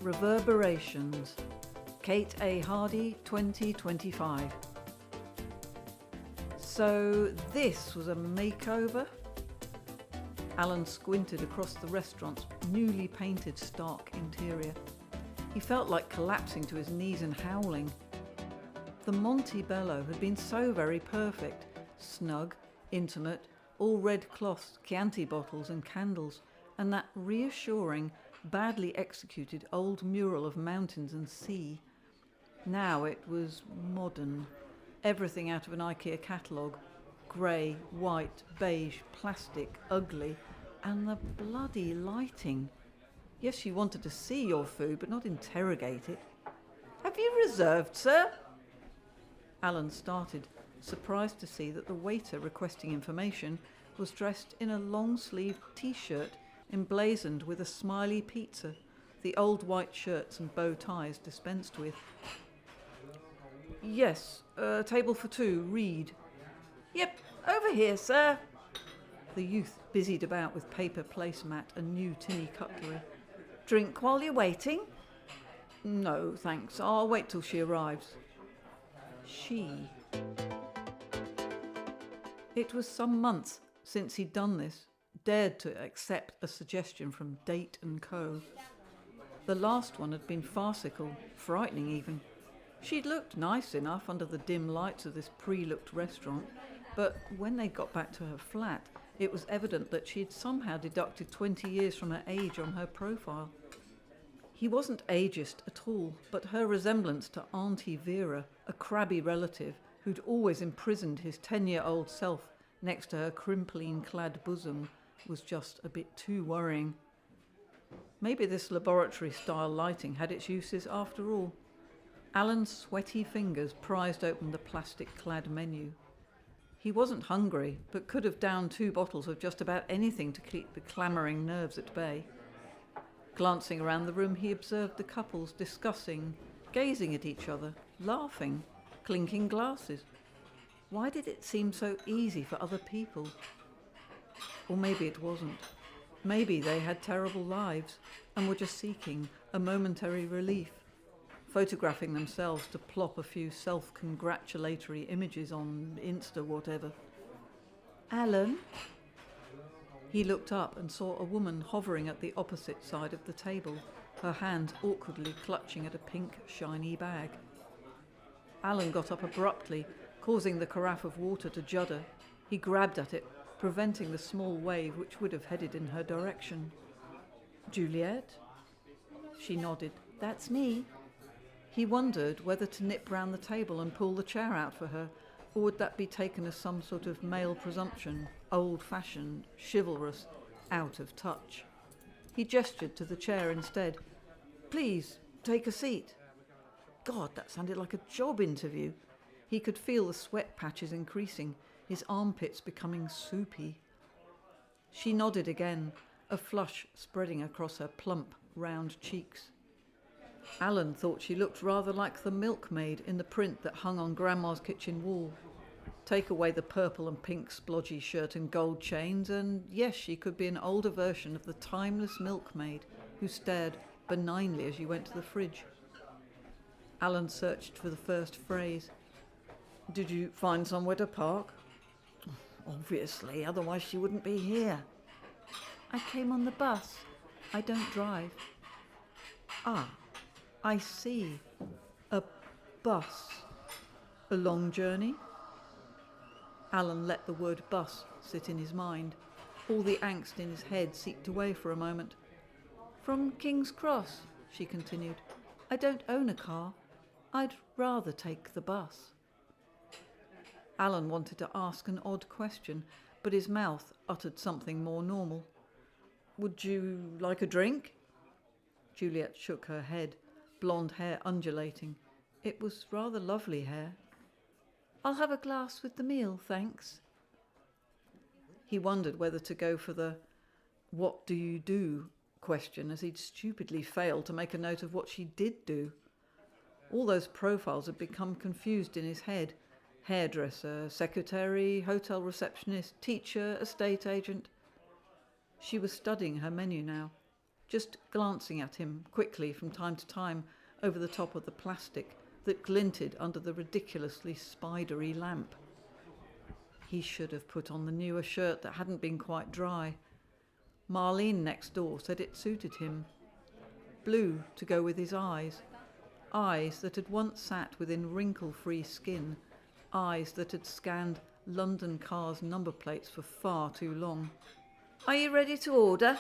Reverberations, Kate A. Hardy, 2025. So this was a makeover? Alan squinted across the restaurant's newly painted stark interior. He felt like collapsing to his knees and howling. The Montebello had been so very perfect, snug, intimate, all red cloths, Chianti bottles and candles, and that reassuring, badly executed old mural of mountains and sea. Now it was modern, everything out of an IKEA catalogue. Grey, white, beige, plastic, ugly, and the bloody lighting. Yes, you wanted to see your food, but not interrogate it. "Have you reserved, sir?" Alan started, surprised to see that the waiter requesting information was dressed in a long-sleeved T-shirt emblazoned with a smiley pizza, the old white shirts and bow ties dispensed with. "Yes, table for two, Reed." "Yep, over here, sir." The youth busied about with paper placemat and new tinny cutlery. "Drink while you're waiting?" "No, thanks. I'll wait till she arrives." She. It was some months since he'd done this, dared to accept a suggestion from Date & Co. The last one had been farcical, frightening even. She'd looked nice enough under the dim lights of this pre-looked restaurant, but when they got back to her flat, it was evident that she had somehow deducted 20 years from her age on her profile. He wasn't ageist at all, but her resemblance to Auntie Vera, a crabby relative who'd always imprisoned his 10-year-old self next to her crimpline-clad bosom, was just a bit too worrying. Maybe this laboratory-style lighting had its uses after all. Alan's sweaty fingers prized open the plastic-clad menu. He wasn't hungry, but could have downed 2 bottles of just about anything to keep the clamouring nerves at bay. Glancing around the room, he observed the couples discussing, gazing at each other, laughing, clinking glasses. Why did it seem so easy for other people? Or maybe it wasn't. Maybe they had terrible lives and were just seeking a momentary relief, photographing themselves to plop a few self-congratulatory images on Insta whatever. "Alan?" He looked up and saw a woman hovering at the opposite side of the table, her hand awkwardly clutching at a pink, shiny bag. Alan got up abruptly, causing the carafe of water to judder. He grabbed at it, preventing the small wave which would have headed in her direction. "Juliette?" She nodded. "That's me." He wondered whether to nip round the table and pull the chair out for her, or would that be taken as some sort of male presumption, old-fashioned, chivalrous, out of touch. He gestured to the chair instead. "Please, take a seat." God, that sounded like a job interview. He could feel the sweat patches increasing, his armpits becoming soupy. She nodded again, a flush spreading across her plump, round cheeks. Alan thought she looked rather like the milkmaid in the print that hung on Grandma's kitchen wall. Take away the purple and pink splodgy shirt and gold chains, and yes, she could be an older version of the timeless milkmaid who stared benignly as you went to the fridge. Alan searched for the first phrase. "Did you find somewhere to park?" "Obviously, otherwise she wouldn't be here." "I came on the bus. I don't drive." "Ah, I see. A bus. A long journey?" Alan let the word bus sit in his mind. All the angst in his head seeped away for a moment. "From King's Cross," she continued. "I don't own a car. I'd rather take the bus." Alan wanted to ask an odd question, but his mouth uttered something more normal. "Would you like a drink?" Juliette shook her head, blonde hair undulating. It was rather lovely hair. "I'll have a glass with the meal, thanks." He wondered whether to go for the "what do you do?" question, as he'd stupidly failed to make a note of what she did do. All those profiles had become confused in his head. Hairdresser, secretary, hotel receptionist, teacher, estate agent. She was studying her menu now. just glancing at him quickly from time to time over the top of the plastic that glinted under the ridiculously spidery lamp. He should have put on the newer shirt that hadn't been quite dry. Marlene next door said it suited him. Blue to go with his eyes that had once sat within wrinkle-free skin, eyes that had scanned London cars' number plates for far too long. Are you ready to order?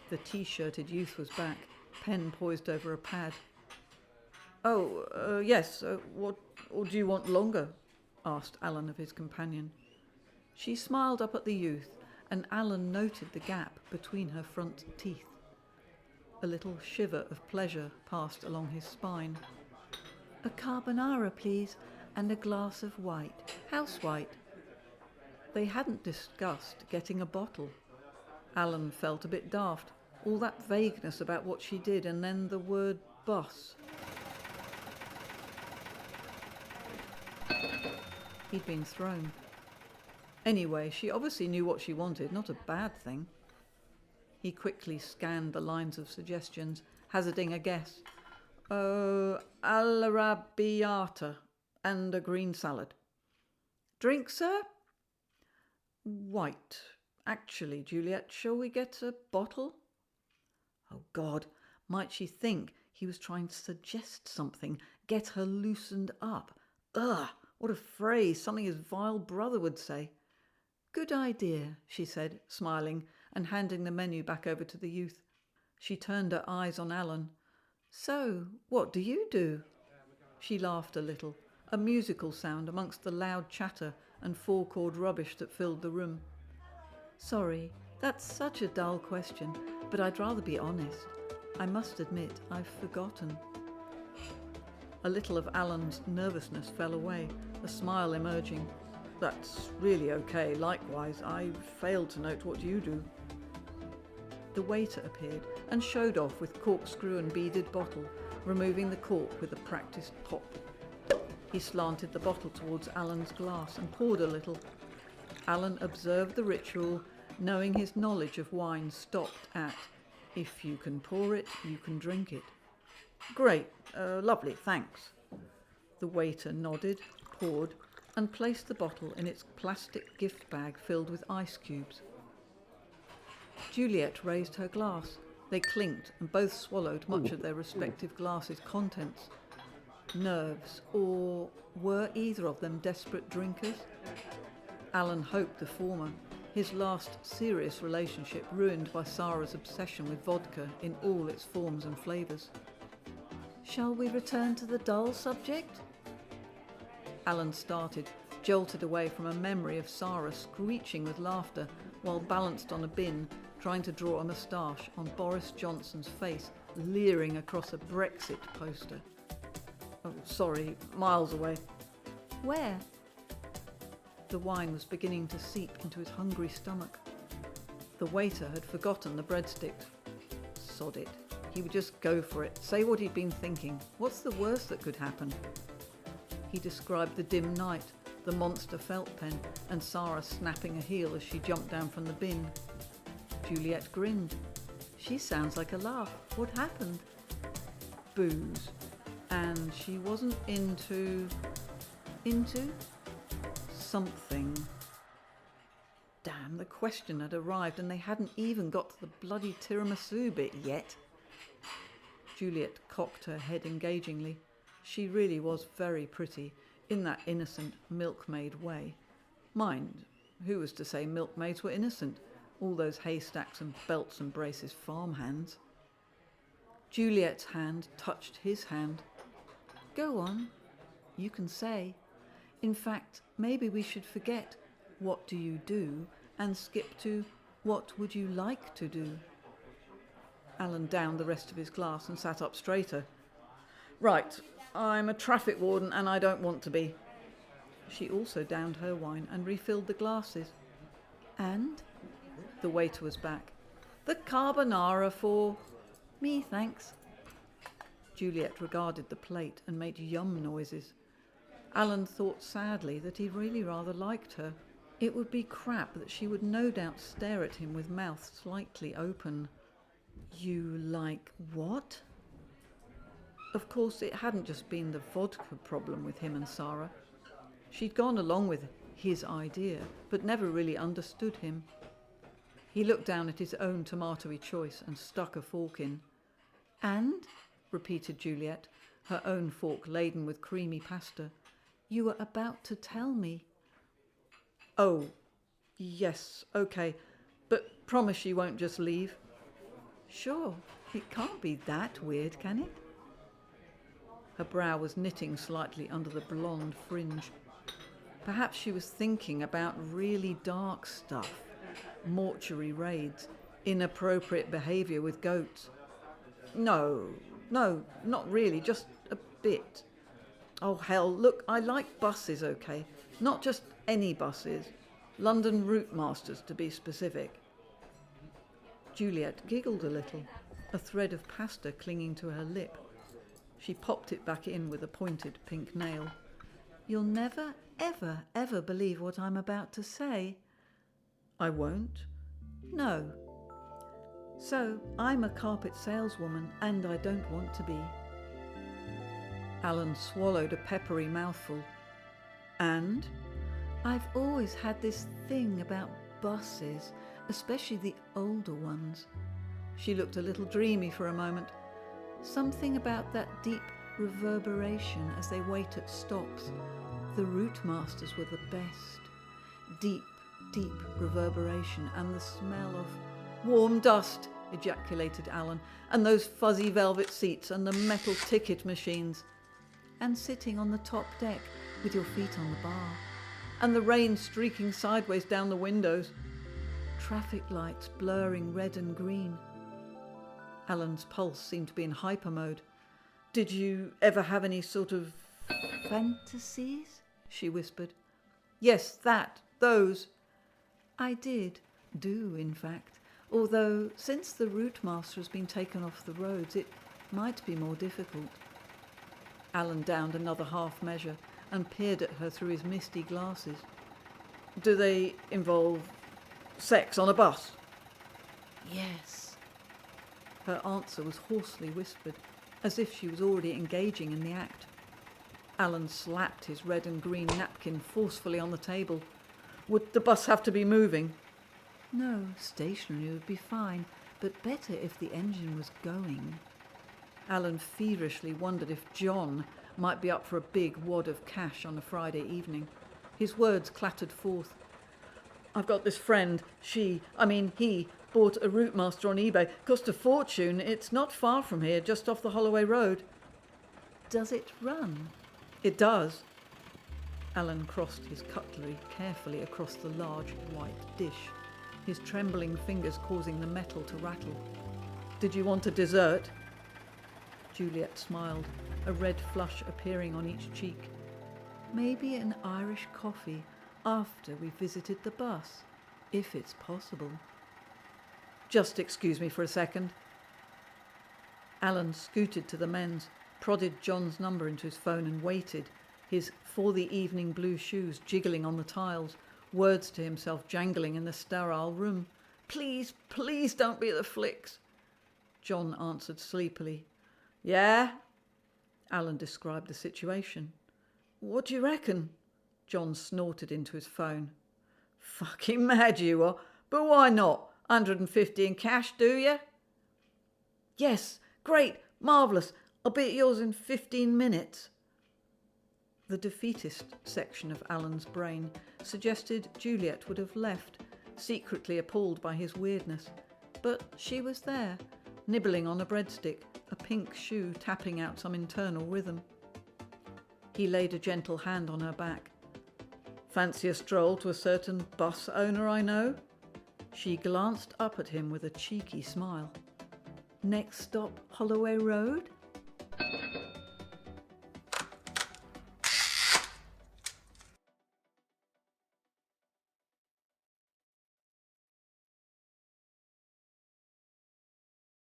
The T-shirted youth was back, pen poised over a pad. Oh, yes, what, or do you want longer? Asked Alan of his companion. She smiled up at the youth, and Alan noted the gap between her front teeth. A little shiver of pleasure passed along his spine. A carbonara, please, and a glass of white. House white. They hadn't discussed getting a bottle. Alan felt a bit daft, all that vagueness about what she did, and then the word bus. He'd been thrown. Anyway, she obviously knew what she wanted, not a bad thing. He quickly scanned the lines of suggestions, hazarding a guess. All'arrabbiata and a green salad. Drink, sir? White. Actually, Juliette, shall we get a bottle? Oh, God, might she think he was trying to suggest something, get her loosened up? Ugh, what a phrase, something his vile brother would say. Good idea, she said, smiling, and handing the menu back over to the youth. She turned her eyes on Alan. So, what do you do? She laughed a little, a musical sound amongst the loud chatter and four-chord rubbish that filled the room. Sorry, that's such a dull question, but I'd rather be honest. I must admit, I've forgotten. A little of Alan's nervousness fell away, a smile emerging. That's really okay. Likewise, I failed to note what you do. The waiter appeared and showed off with corkscrew and beaded bottle, removing the cork with a practised pop. He slanted the bottle towards Alan's glass and poured a little. Alan observed the ritual, knowing his knowledge of wine stopped at, if you can pour it, you can drink it. Great, lovely, thanks. The waiter nodded, poured, and placed the bottle in its plastic gift bag filled with ice cubes. Juliette raised her glass. They clinked and both swallowed much of their respective glasses' contents. Nerves, or were either of them desperate drinkers? Alan hoped the former, his last serious relationship ruined by Sarah's obsession with vodka in all its forms and flavours. Shall we return to the dull subject? Alan started, jolted away from a memory of Sarah screeching with laughter while balanced on a bin, trying to draw a moustache on Boris Johnson's face, leering across a Brexit poster. Oh, sorry, miles away. Where? The wine was beginning to seep into his hungry stomach. The waiter had forgotten the breadsticks. Sod it. He would just go for it, say what he'd been thinking. What's the worst that could happen? He described the dim night, the monster felt pen, and Sarah snapping a heel as she jumped down from the bin. Juliette grinned. She sounds like a laugh. What happened? Booze. And she wasn't into something. Damn, the question had arrived and they hadn't even got to the bloody tiramisu bit yet. Juliette cocked her head engagingly. She really was very pretty, in that innocent milkmaid way. Mind, who was to say milkmaids were innocent? All those haystacks and belts and braces farmhands. Juliette's hand touched his hand. Go on. You can say. In fact, maybe we should forget what do you do and skip to what would you like to do? Alan downed the rest of his glass and sat up straighter. Right, I'm a traffic warden and I don't want to be. She also downed her wine and refilled the glasses. And? The waiter was back. The carbonara for... Me, thanks. Juliette regarded the plate and made yum noises. Alan thought sadly that he really rather liked her. It would be crap that she would no doubt stare at him with mouth slightly open. You like what? Of course, it hadn't just been the vodka problem with him and Sarah. She'd gone along with his idea, but never really understood him. He looked down at his own tomatoey choice and stuck a fork in. And, repeated Juliette, her own fork laden with creamy pasta. you were about to tell me. Oh, yes, okay, but promise you won't just leave. Sure, it can't be that weird, can it? Her brow was knitting slightly under the blonde fringe. Perhaps she was thinking about really dark stuff. Mortuary raids, inappropriate behaviour with goats. No, not really, just a bit. Oh, hell, look, I like buses, okay? Not just any buses. London route masters, to be specific. Juliette giggled a little, a thread of pasta clinging to her lip. She popped it back in with a pointed pink nail. You'll never, ever, ever believe what I'm about to say. I won't. No. So, I'm a carpet saleswoman, and I don't want to be. Alan swallowed a peppery mouthful. And? I've always had this thing about buses, especially the older ones. She looked a little dreamy for a moment. Something about that deep reverberation as they wait at stops. The route masters were the best. Deep, deep reverberation, and the smell of warm dust, ejaculated Alan, and those fuzzy velvet seats and the metal ticket machines. And sitting on the top deck with your feet on the bar. And the rain streaking sideways down the windows. Traffic lights blurring red and green. Alan's pulse seemed to be in hyper mode. Did you ever have any sort of fantasies? She whispered. Yes, those. I do, in fact. Although, since the route master has been taken off the roads, it might be more difficult. Alan downed another half measure and peered at her through his misty glasses. Do they involve sex on a bus? Yes. Her answer was hoarsely whispered, as if she was already engaging in the act. Alan slapped his red and green napkin forcefully on the table. Would the bus have to be moving? No, stationary would be fine, but better if the engine was going. Alan feverishly wondered if John might be up for a big wad of cash on a Friday evening. His words clattered forth. I've got this friend. He bought a route master on eBay. Cost a fortune. It's not far from here, just off the Holloway Road. Does it run? It does. Alan crossed his cutlery carefully across the large white dish, his trembling fingers causing the metal to rattle. Did you want a dessert? Juliette smiled, a red flush appearing on each cheek. Maybe an Irish coffee after we visited the bus, if it's possible. Just excuse me for a second. Alan scooted to the men's, prodded John's number into his phone and waited, his for the evening blue shoes jiggling on the tiles, words to himself jangling in the sterile room. Please, please don't be the flicks. John answered sleepily. Yeah? Alan described the situation. What do you reckon? John snorted into his phone. Fucking mad you are, but why not? 150 in cash, do you? Yes, great, marvellous. I'll be at yours in 15 minutes. The defeatist section of Alan's brain suggested Juliette would have left, secretly appalled by his weirdness. But she was there, nibbling on a breadstick, a pink shoe tapping out some internal rhythm. He laid a gentle hand on her back. Fancy a stroll to a certain bus owner I know? She glanced up at him with a cheeky smile. Next stop, Holloway Road?